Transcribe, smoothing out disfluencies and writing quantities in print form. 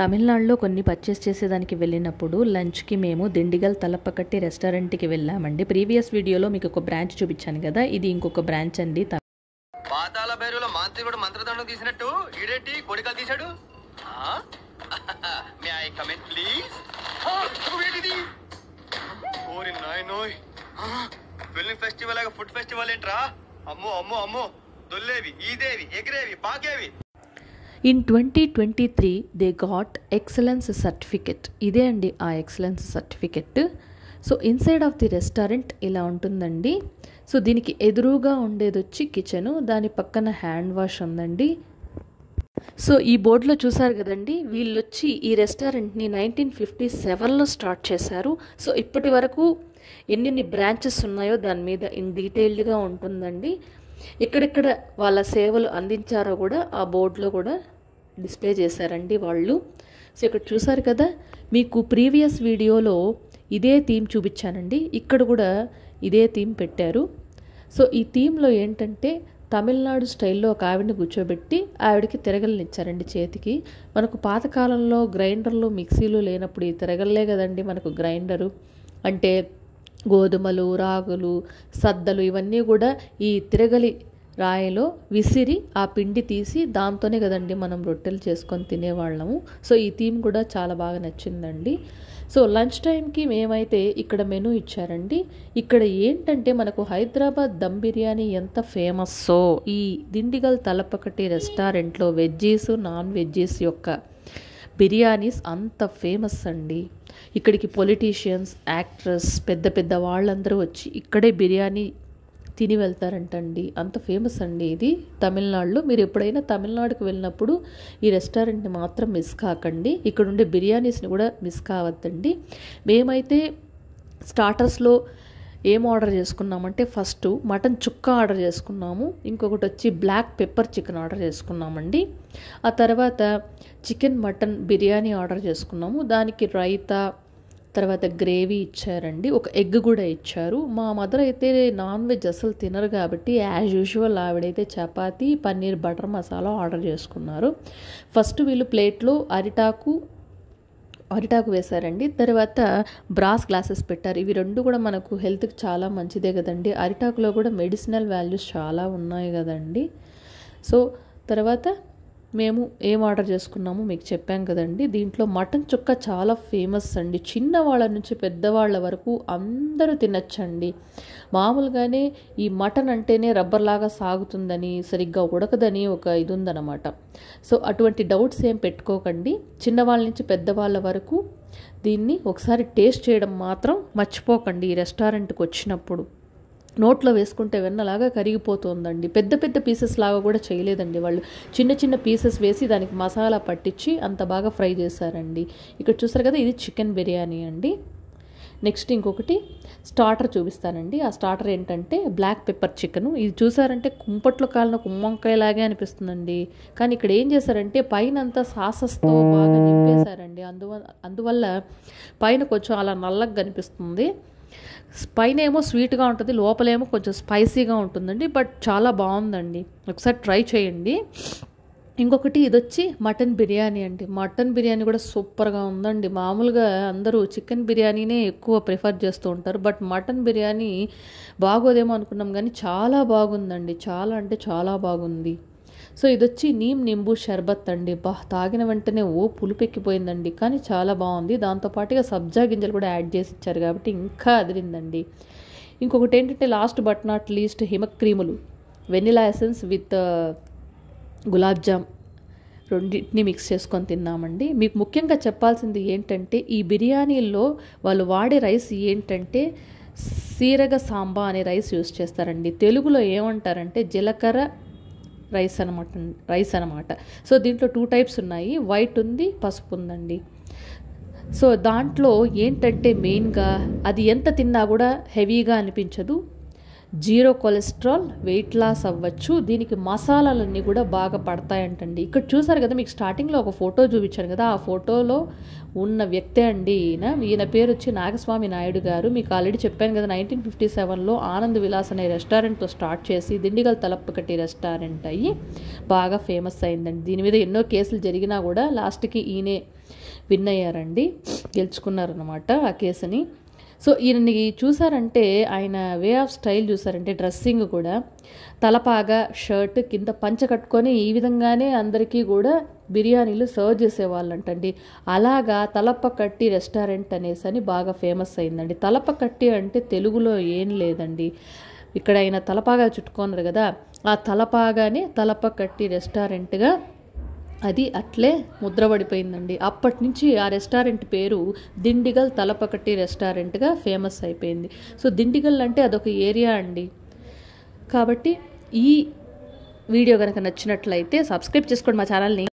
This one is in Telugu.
తమిళనాడులో కొన్ని పర్చేస్ చేసేదానికి వెళ్ళినప్పుడు లంచ్కి మేము దిండిగల్ తలపకట్టి రెస్టారెంట్కి వెళ్ళామండి. ప్రీవియస్ వీడియోలో మీకు ఒక బ్రాంచ్ చూపించాను కదా, ఇది ఇంకొక బ్రాంచ్ అండి. పాతాల భైరవులో మాంత్రికుడు మంత్రదండం తీసినట్టు ఈడేంటి కోడికలు తీశాడు. May I come in please. ఓరి నాయనోయ్, ఫిల్మ్ ఫెస్టివల్ లాగా ఫుడ్ ఫెస్టివల్ ఏంట్రా? అమ్మో అమ్మో అమ్మో, దొల్లేవి, ఈదేవి, ఎగిరేవి, పాకేవి. In 2023 they got excellence certificate. ఇదే అండి ఆ excellence certificate. So inside of the restaurant ఇలా ఉంటుందండి. సో దీనికి ఎదురుగా ఉండేది వచ్చి కిచెను, దాని పక్కన హ్యాండ్ వాష్ ఉందండి. సో ఈ బోర్డులో చూసారు కదండి, వీళ్ళు వచ్చి ఈ రెస్టారెంట్ని 1957లో స్టార్ట్ చేశారు. సో ఇప్పటి వరకు ఎన్ని బ్రాంచెస్ ఉన్నాయో దాని మీద ఇన్ డీటెయిల్డ్గా ఉంటుందండి. ఎక్కడెక్కడ వాళ్ళ సేవలు అందించారో కూడా ఆ బోర్డులో కూడా డిస్ప్లే చేశారండి వాళ్ళు. సో ఇక్కడ చూసారు కదా, మీకు ప్రీవియస్ వీడియోలో ఇదే థీమ్ చూపించానండి, ఇక్కడ కూడా ఇదే థీమ్ పెట్టారు. సో ఈ థీమ్లో ఏంటంటే తమిళనాడు స్టైల్లో ఒక ఆవిడని కూర్చోబెట్టి ఆవిడకి తిరగలనిచ్చారండి చేతికి. మనకు పాతకాలంలో గ్రైండర్లు మిక్సీలు లేనప్పుడు ఈ తిరగలే కదండి మనకు గ్రైండరు. అంటే గోధుమలు, రాగులు, సద్దలు ఇవన్నీ కూడా ఈ తిరగలి రాయిలో విసిరి ఆ పిండి తీసి దాంతోనే కదండి మనం రొట్టెలు చేసుకొని తినేవాళ్ళము. సో ఈ థీమ్ కూడా చాలా బాగా నచ్చిందండి. సో లంచ్ టైంకి మేమైతే ఇక్కడ మెనూ ఇచ్చారండి. ఇక్కడ ఏంటంటే మనకు హైదరాబాద్ దమ్ బిర్యానీ ఎంత ఫేమస్సో ఈ దిండిగల్ తలపకటి రెస్టారెంట్లో వెజ్జీస్ నాన్ వెజ్జీస్ యొక్క బిర్యానీస్ అంత ఫేమస్ అండి. ఇక్కడికి పొలిటీషియన్స్, యాక్ట్రెస్, పెద్ద పెద్ద వాళ్ళందరూ వచ్చి ఇక్కడే బిర్యానీ తిని వెళ్తారంటండి. అంత ఫేమస్ అండి ఇది తమిళనాడులో. మీరు ఎప్పుడైనా తమిళనాడుకు వెళ్ళినప్పుడు ఈ రెస్టారెంట్ని మాత్రం మిస్ కాకండి. ఇక్కడ ఉండే బిర్యానీస్ని కూడా మిస్ కావద్దండి. మేమైతే స్టార్టర్స్లో ఏం ఆర్డర్ చేసుకున్నామంటే ఫస్ట్ మటన్ చుక్క ఆర్డర్ చేసుకున్నాము, ఇంకొకటి వచ్చి బ్లాక్ పెప్పర్ చికెన్ ఆర్డర్ చేసుకున్నామండి. ఆ తర్వాత చికెన్ మటన్ బిర్యానీ ఆర్డర్ చేసుకున్నాము. దానికి రైతా, తర్వాత గ్రేవీ ఇచ్చారండి, ఒక ఎగ్ కూడా ఇచ్చారు. మా మదర్ అయితే నాన్ వెజ్ అసలు తినరు కాబట్టి యాజ్ యూజువల్ ఆవిడైతే చపాతీ, పన్నీర్ బటర్ మసాలా ఆర్డర్ చేసుకున్నారు. ఫస్ట్ వీళ్ళు ప్లేట్లో అరిటాకు వేశారండి. తర్వాత బ్రాస్ గ్లాసెస్ పెట్టారు. ఇవి రెండు కూడా మనకు హెల్త్కి చాలా మంచిదే కదండి. అరిటాకులో కూడా మెడిసినల్ వాల్యూస్ చాలా ఉన్నాయి కదండి. సో తర్వాత మేము ఏం ఆర్డర్ చేసుకున్నామో మీకు చెప్పాం కదండి. దీంట్లో మటన్ చుక్క చాలా ఫేమస్ అండి. చిన్నవాళ్ళ నుంచి పెద్దవాళ్ళ వరకు అందరూ తినచ్చండి. మామూలుగానే ఈ మటన్ అంటేనే రబ్బర్లాగా సాగుతుందని, సరిగ్గా ఉడకదని ఒక ఇది ఉందన్నమాట. సో అటువంటి డౌట్స్ ఏం పెట్టుకోకండి. చిన్నవాళ్ళ నుంచి పెద్దవాళ్ళ వరకు దీన్ని ఒకసారి టేస్ట్ చేయడం మాత్రం మర్చిపోకండి. ఈ రెస్టారెంట్కి వచ్చినప్పుడు నోట్లో వేసుకుంటే వెన్నలాగా కరిగిపోతుందండి. పెద్ద పెద్ద పీసెస్ లాగా కూడా చేయలేదండి వాళ్ళు, చిన్న చిన్న పీసెస్ వేసి దానికి మసాలా పట్టించి అంత బాగా ఫ్రై చేశారండి. ఇక్కడ చూసారు కదా, ఇది చికెన్ బిర్యానీ అండి. నెక్స్ట్ ఇంకొకటి స్టార్టర్ చూపిస్తానండి. ఆ స్టార్టర్ ఏంటంటే బ్లాక్ పెప్పర్ చికెను. ఇది చూసారంటే కుంపట్లో కాలిన కుమ్మంకాయలాగే అనిపిస్తుందండి. కానీ ఇక్కడ ఏం చేశారంటే పైన అంతా సాసస్తో బాగా నింపేశారండి. అందువల్ల పైన కొంచెం అలా నల్లగా కనిపిస్తుంది. పైన ఏమో స్వీట్గా ఉంటుంది, లోపలేమో కొంచెం స్పైసీగా ఉంటుందండి. బట్ చాలా బాగుందండి, ఒకసారి ట్రై చేయండి. ఇంకొకటి ఇది వచ్చి మటన్ బిర్యానీ అండి. మటన్ బిర్యానీ కూడా సూపర్గా ఉందండి. మామూలుగా అందరూ చికెన్ బిర్యానీనే ఎక్కువ ప్రిఫర్ చేస్తూ ఉంటారు, బట్ మటన్ బిర్యానీ బాగోదేమో అనుకున్నాం కానీ చాలా బాగుందండి. చాలా అంటే చాలా బాగుంది. సో ఇది వచ్చి నింబు షర్బత్ అండి. తాగిన వెంటనే పులుపెక్కిపోయిందండి, కానీ చాలా బాగుంది. దాంతోపాటుగా సబ్జా గింజలు కూడా యాడ్ చేసి ఇచ్చారు కాబట్టి ఇంకా అదిరిందండి. ఇంకొకటి ఏంటంటే లాస్ట్ బట్ నాట్ లీస్ట్ హిమక్రీములు, vanilla essence with gulab jamun రెండింటిని మిక్స్ చేసుకొని తిన్నామండి. మీకు ముఖ్యంగా చెప్పాల్సింది ఏంటంటే ఈ బిర్యానీల్లో వాళ్ళు వాడే రైస్ ఏంటంటే సీరగ సాంబా అనే రైస్ యూస్ చేస్తారండి. తెలుగులో ఏమంటారంటే జీలకర్ర రైస్ అనమాట. సో దీంట్లో 2 టైప్స్ ఉన్నాయి, వైట్ ఉంది, పసుపు ఉందండి. సో దాంట్లో ఏంటంటే మెయిన్గా అది ఎంత తిన్నా కూడా హెవీగా అనిపించదు. జీరో కొలెస్ట్రాల్, వెయిట్ లాస్ అవ్వచ్చు. దీనికి మసాలాలన్నీ కూడా బాగా పడతాయంటండి. ఇక్కడ చూసారు కదా, మీకు స్టార్టింగ్లో ఒక ఫోటో చూపించాను కదా, ఆ ఫోటోలో ఉన్న వ్యక్తే అండి ఈయన పేరు వచ్చి నాగస్వామి నాయుడు గారు. మీకు ఆల్రెడీ చెప్పాను కదా, 1957లో ఆనంద్ విలాస్ అనే రెస్టారెంట్తో స్టార్ట్ చేసి దిండిగల్ తలప్పకట్టి రెస్టారెంట్ అయ్యి బాగా ఫేమస్ అయిందండి. దీని మీద ఎన్నో కేసులు జరిగినా కూడా లాస్ట్కి ఈయనే విన్ అయ్యారండి, గెలుచుకున్నారనమాట ఆ కేసుని. సో ఈయనని చూసారంటే ఆయన వే ఆఫ్ స్టైల్ చూసారంటే డ్రెస్సింగ్ కూడా తలపాగా, షర్ట్, కింద పంచ కట్టుకొని ఈ విధంగానే అందరికీ కూడా బిర్యానీలు సర్వ్ చేసేవాళ్ళంటండి. అలాగా తలపకట్టి రెస్టారెంట్ అనేసి అని బాగా ఫేమస్ అయిందండి. తలపకట్టి అంటే తెలుగులో ఏం లేదండి, ఇక్కడ ఆయన తలపాగా చుట్టుకున్నారు కదా, ఆ తలపాగానే తలపకట్టి రెస్టారెంట్గా అది అట్లే ముద్రపడిపోయిందండి. అప్పటి నుంచి ఆ రెస్టారెంట్ పేరు దిండిగల్ తలపకట్టి రెస్టారెంట్గా ఫేమస్ అయిపోయింది. సో దిండిగల్ అంటే అదొక ఏరియా అండి. కాబట్టి ఈ వీడియో కనుక నచ్చినట్లయితే సబ్స్క్రైబ్ చేసుకోండి మా ఛానల్ని.